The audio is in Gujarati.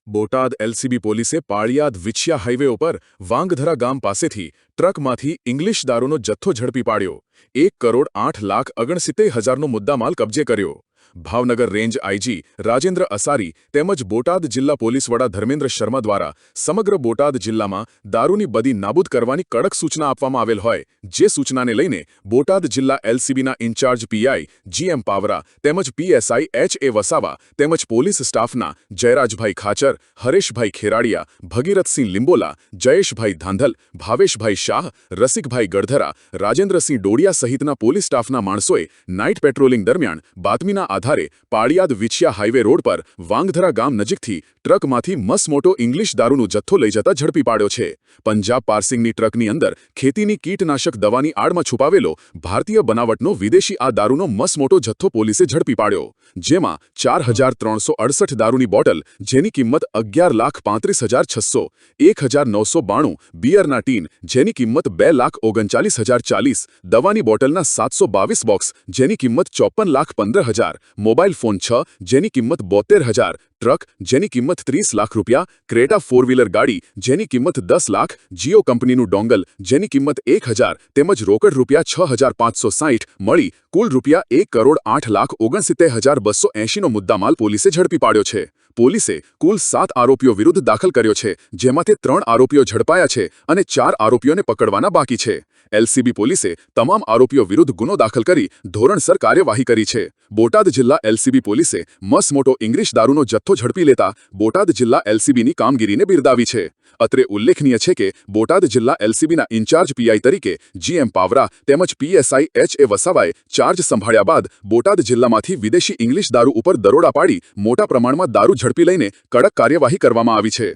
બોટાદ એલસીબી પોલીસે પાળિયાદ વિછિયા હાઈવે ઉપર વાંગધરા ગામ પાસેથી ટ્રકમાંથી ઇંગ્લિશ દારૂનો જથ્થો ઝડપી પાડ્યો। 1,08,69,000નો મુદ્દામાલ કબજે કર્યો। ભાવનગર રેન્જ આઈજી રાજેન્દ્ર અસારી તેમજ બોટાદ જિલ્લા પોલીસ વડા ધર્મેન્દ્ર શર્મા દ્વારા સમગ્ર બોટાદ જિલ્લામાં દારૂની બદી નાબૂદ કરવાની કડક સૂચના આપવામાં આવેલ હોય, જે સૂચનાને લઈને બોટાદ જિલ્લા એલસીબીના ઇન્ચાર્જ પીઆઈ જીએમ પાવરા તેમજ પીએસઆઈ એચએ વસાવા તેમજ પોલીસ સ્ટાફના જયરાજભાઈ ખાચર, હરેશભાઈ ખેરાડિયા, ભગીરથસિંહ લિંબોલા, જયેશભાઈ ધાંધલ, ભાવેશભાઈ શાહ, રસિકભાઈ ગડધરા, રાજેન્દ્રસિંહ ડોડિયા સહિતના પોલીસ સ્ટાફના માણસોએ નાઇટ પેટ્રોલિંગ દરમિયાન બાતમીના આધારે પાળિયાદ વિછિયા હાઈવે રોડ પર વાંગધરા ગામ નજીકથી ટ્રકમાંથી મસમોટો ઇંગ્લિશ દારૂનો જથ્થો લઈ જતા ઝડપી પાડ્યો છે। પંજાબ પાર્સિંગની ટ્રકની અંદર ખેતીની કીટનાશક દવાની આડમાં છુપાવેલો ભારતીય બનાવટનો વિદેશી આ દારૂનો મસમોટો જથ્થો પોલીસે ઝડપી પાડ્યો, જેમાં 4,368 દારૂની બોટલ જેની કિંમત 11,35,600, 1,992 બિયરના ટીન જેની કિંમત 2,39,040, દવાની બોટલના 722 બોક્સ જેની કિંમત 54,15,000, મોબાઈલ ફોન 6 જેની કિંમત 72,000, ટ્રક જેની કિંમત 30 લાખ રૂપિયા, ક્રેટા 4 વ્હીલર ગાડી જેની કિંમત 10 લાખ, જીઓ કંપનીનું ડોંગલ જેની કિંમત 1,000 તેમજ રોકડ રૂપિયા 6,560 મળી કુલ રૂપિયા 1,08,69,280નો મુદ્દામાલ પોલીસે ઝડપી પાડ્યો છે। પોલીસે કુલ 7 આરોપીઓ વિરુદ્ધ દાખલ કર્યો છે, જેમાંથી 3 આરોપીઓ ઝડપાયા છે અને 4 આરોપીઓને પકડવાના બાકી છે। એલસીબી પોલીસે તમામ આરોપીઓ વિરુદ્ધ ગુનો દાખલ કરી ધોરણસર કાર્યવાહી કરી છે। બોટાદ જિલ્લા એલસીબી પોલીસે મસમોટો ઇંગ્લિશ દારૂનો જથ્થો ઝડપી લેતા બોટાદ જિલ્લા એલસીબીની કામગીરીને બિરદાવી છે। અત્રે ઉલ્લેખનીય છે કે બોટાદ જિલ્લા એલસીબીના ઇન્ચાર્જ પીઆઈ તરીકે જીએમ પાવરા તેમજ પીએસઆઈ એચએ વસાવાએ ચાર્જ સંભાળ્યા બાદ બોટાદ જિલ્લામાંથી વિદેશી ઇંગ્લિશ દારૂ ઉપર દરોડા પાડી મોટા પ્રમાણમાં દારૂ ઝડપી લઈને કડક કાર્યવાહી કરવામાં આવી છે।